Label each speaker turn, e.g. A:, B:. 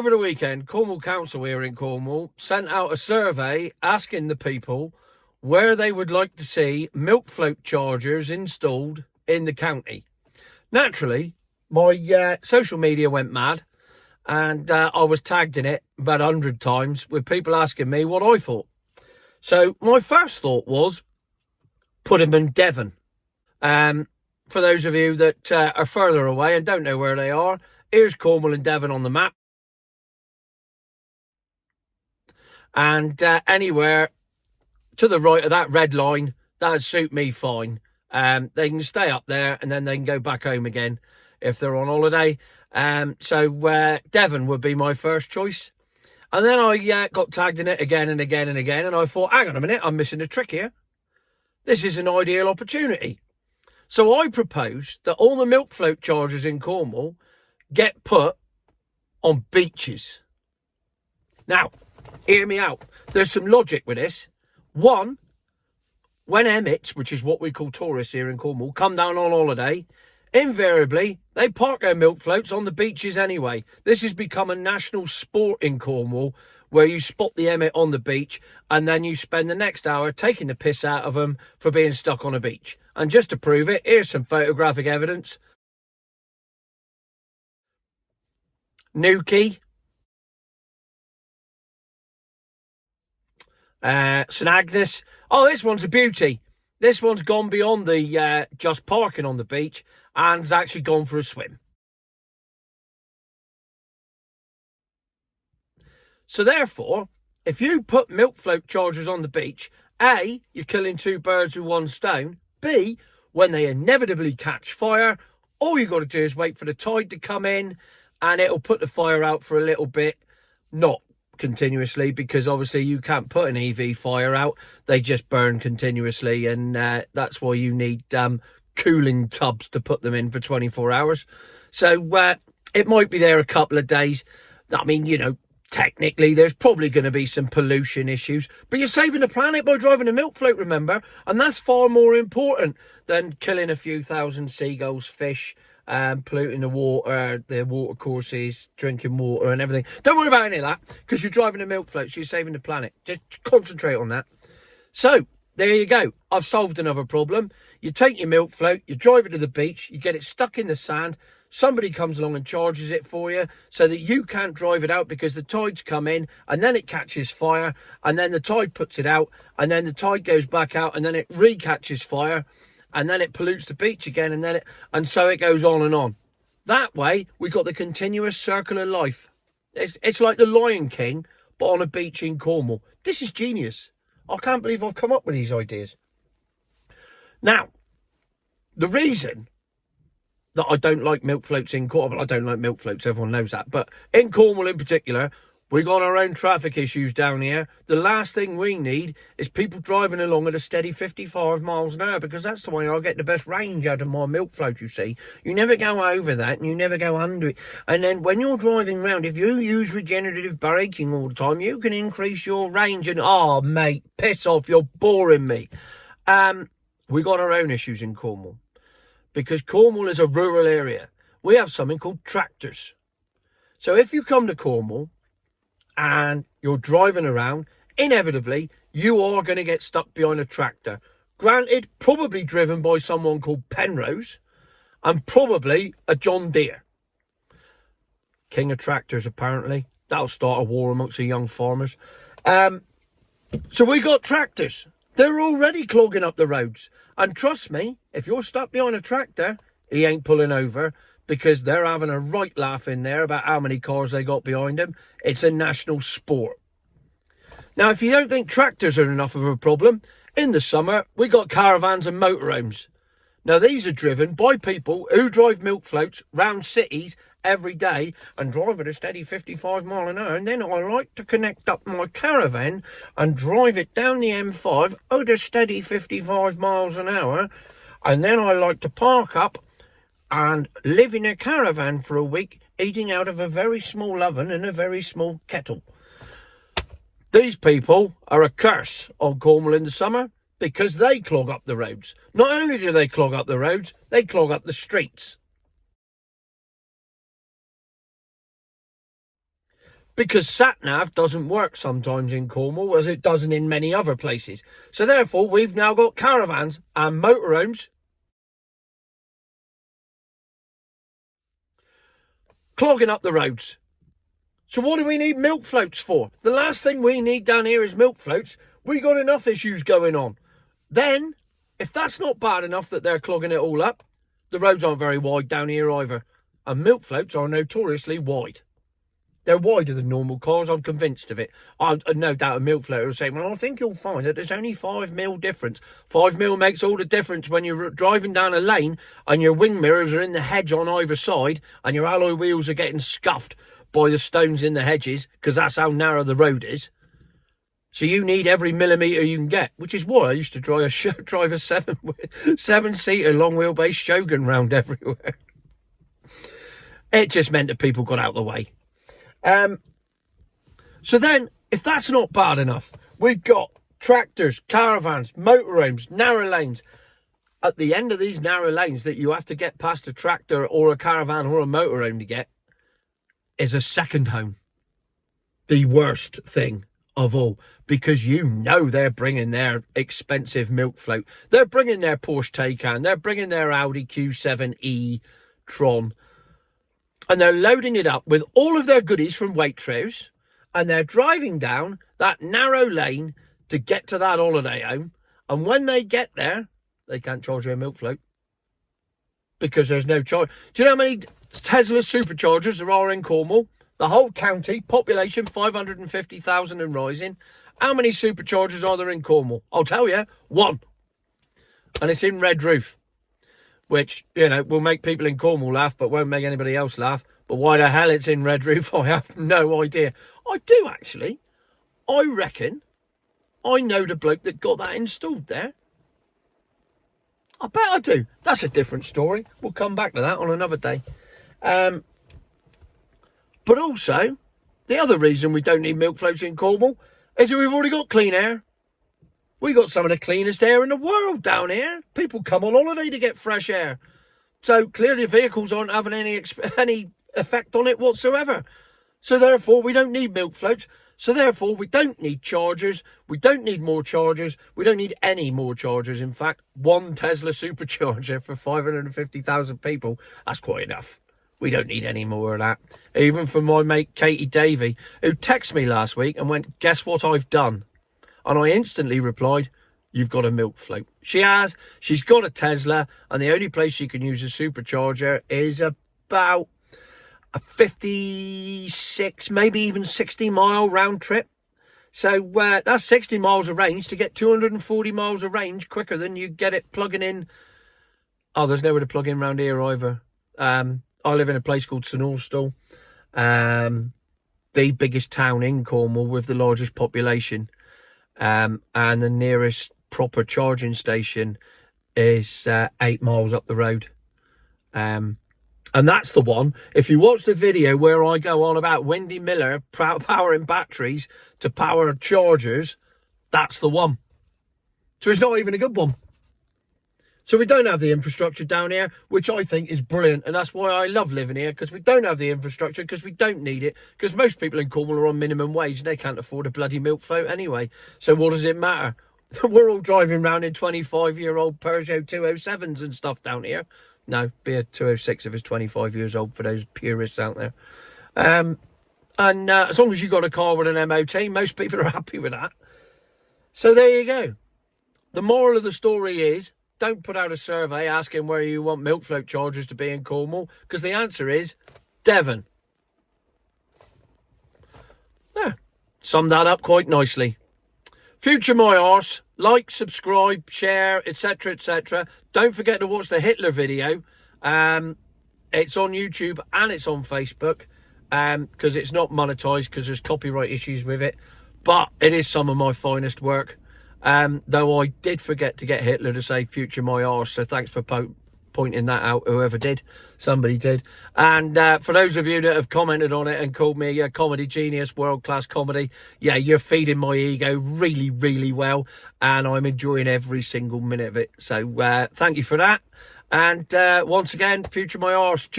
A: over the weekend, Cornwall Council here in Cornwall sent out a survey asking the people where they would like to see milk float chargers installed in the county. Naturally, my social media went mad and I was tagged in it about 100 times with people asking me what I thought. So my first thought was put them in Devon. For those of you that are further away and don't know where they are, here's Cornwall and Devon on the map. And anywhere to the right of that red line, that'd suit me fine. They can stay up there and then they can go back home again if they're on holiday. So Devon would be my first choice. And then I got tagged in it again and again and again. And I thought, hang on a minute, I'm missing a trick here. This is an ideal opportunity. So I proposed that all the milk float chargers in Cornwall get put on beaches. Now, hear me out. There's some logic with this. One, when Emmets, which is what we call tourists here in Cornwall, come down on holiday, invariably, they park their milk floats on the beaches anyway. This has become a national sport in Cornwall where you spot the Emmet on the beach and then you spend the next hour taking the piss out of them for being stuck on a beach. And just to prove it, here's some photographic evidence. Newquay. St Agnes. Oh, this one's a beauty. This one's gone beyond the just parking on the beach and has actually gone for a swim. So therefore, if you put milk float chargers on the beach, A, you're killing two birds with one stone. B, when they inevitably catch fire, all you got to do is wait for the tide to come in and it'll put the fire out for a little bit. Not continuously, because obviously you can't put an EV fire out. They just burn continuously, and that's why you need cooling tubs to put them in for 24 hours. So it might be there a couple of days. I mean, you know, technically there's probably going to be some pollution issues, but you're saving the planet by driving a milk float, remember? And that's far more important than killing a few thousand seagulls, fish, polluting the water courses, drinking water and everything. Don't worry about any of that, because you're driving a milk float, so you're saving the planet. Just concentrate on that. So, there you go. I've solved another problem. You take your milk float, you drive it to the beach, you get it stuck in the sand, somebody comes along and charges it for you so that you can't drive it out because the tides come in and then it catches fire and then the tide puts it out and then the tide goes back out and then it re-catches fire and then it pollutes the beach again and so it goes on and on. That way, we got the continuous circle of life. It's like the Lion King, but on a beach in Cornwall. This is genius. I can't believe I've come up with these ideas. Now, the reason that I don't like milk floats in Cornwall, well, I don't like milk floats, everyone knows that, but in Cornwall in particular, we got our own traffic issues down here. The last thing we need is people driving along at a steady 55 miles an hour, because that's the way I get the best range out of my milk float, you see. You never go over that and you never go under it. And then when you're driving around, if you use regenerative braking all the time, you can increase your range. And, oh, mate, piss off, you're boring me. We got our own issues in Cornwall, because Cornwall is a rural area. We have something called tractors. So if you come to Cornwall and you're driving around, inevitably, you are going to get stuck behind a tractor. Granted, probably driven by someone called Penrose and probably a John Deere. King of tractors, apparently. That'll start a war amongst the young farmers. So we got tractors. They're already clogging up the roads. And trust me, if you're stuck behind a tractor, he ain't pulling over, because they're having a right laugh in there about how many cars they got behind them. It's a national sport. Now, if you don't think tractors are enough of a problem, in the summer, we got caravans and motorhomes. Now, these are driven by people who drive milk floats round cities every day and drive at a steady 55 mile an hour. And then I like to connect up my caravan and drive it down the M5 at a steady 55 miles an hour. And then I like to park up and live in a caravan for a week, eating out of a very small oven and a very small kettle. These people are a curse on Cornwall in the summer, because they clog up the roads. Not only do they clog up the roads, they clog up the streets. because sat-nav doesn't work sometimes in Cornwall as it doesn't in many other places. So therefore, we've now got caravans and motorhomes clogging up the roads. So what do we need milk floats for? The last thing we need down here is milk floats. We got enough issues going on. Then, if that's not bad enough that they're clogging it all up, the roads aren't very wide down here either. And milk floats are notoriously wide. They're wider than normal cars, I'm convinced of it. No doubt a milk float will say, well, I think you'll find that there's only 5 mil difference. 5 mil makes all the difference when you're driving down a lane and your wing mirrors are in the hedge on either side and your alloy wheels are getting scuffed by the stones in the hedges, because that's how narrow the road is. So you need every millimetre you can get, which is why I used to drive a seven-seater long wheelbase Shogun round everywhere. It just meant that people got out of the way. So then, if that's not bad enough, we've got tractors, caravans, motorhomes, narrow lanes. At the end of these narrow lanes that you have to get past a tractor or a caravan or a motorhome to get is a second home. The worst thing of all, because you know they're bringing their expensive milk float. They're bringing their Porsche Taycan. They're bringing their Audi Q7 e-tron. And they're loading it up with all of their goodies from Waitrose, and they're driving down that narrow lane to get to that holiday home. And when they get there, they can't charge their milk float because there's no charge. Do you know how many Tesla Superchargers there are in Cornwall? The whole county, population 550,000 and rising. How many Superchargers are there in Cornwall? I'll tell you, 1. And it's in Red Roof. Which, you know, will make people in Cornwall laugh, but won't make anybody else laugh. But why the hell it's in Red Roof, I have no idea. I do, actually. I reckon I know the bloke that got that installed there. I bet I do. That's a different story. We'll come back to that on another day. But also, the other reason we don't need milk floats in Cornwall is that we've already got clean air. We got some of the cleanest air in the world down here. People come on holiday to get fresh air. So clearly vehicles aren't having any effect on it whatsoever. So therefore we don't need milk floats. So therefore we don't need chargers. We don't need more chargers. We don't need any more chargers. In fact, 1 Tesla Supercharger for 550,000 people, that's quite enough. We don't need any more of that. Even for my mate Katie Davey, who texted me last week and went, guess what I've done? And I instantly replied, you've got a milk float. She has. She's got a Tesla. And the only place she can use a supercharger is about a 56, maybe even 60-mile round trip. So that's 60 miles of range to get 240 miles of range quicker than you get it plugging in. Oh, there's nowhere to plug in round here either. I live in a place called St Austell. The biggest town in Cornwall with the largest population. And the nearest proper charging station is 8 miles up the road. And that's the one. If you watch the video where I go on about Wendy Miller powering batteries to power chargers, that's the one. So it's not even a good one. So we don't have the infrastructure down here, which I think is brilliant. And that's why I love living here, because we don't have the infrastructure, because we don't need it. Because most people in Cornwall are on minimum wage and they can't afford a bloody milk float anyway. So what does it matter? We're all driving around in 25-year-old Peugeot 207s and stuff down here. No, be a 206 if it's 25 years old for those purists out there. And as long as you've got a car with an MOT, most people are happy with that. So there you go. The moral of the story is, don't put out a survey asking where you want milk float chargers to be in Cornwall, because the answer is Devon. Yeah, summed that up quite nicely. Future my arse, like, subscribe, share, etc, etc. Don't forget to watch the Hitler video. It's on YouTube and it's on Facebook, because it's not monetized because there's copyright issues with it, but it is some of my finest work. Though I did forget to get Hitler to say future my arse, so thanks for pointing that out, whoever did. Somebody did. And for those of you that have commented on it and called me a comedy genius, world-class comedy, yeah, you're feeding my ego really, really well, and I'm enjoying every single minute of it. So thank you for that. And once again, future my arse. Cheers.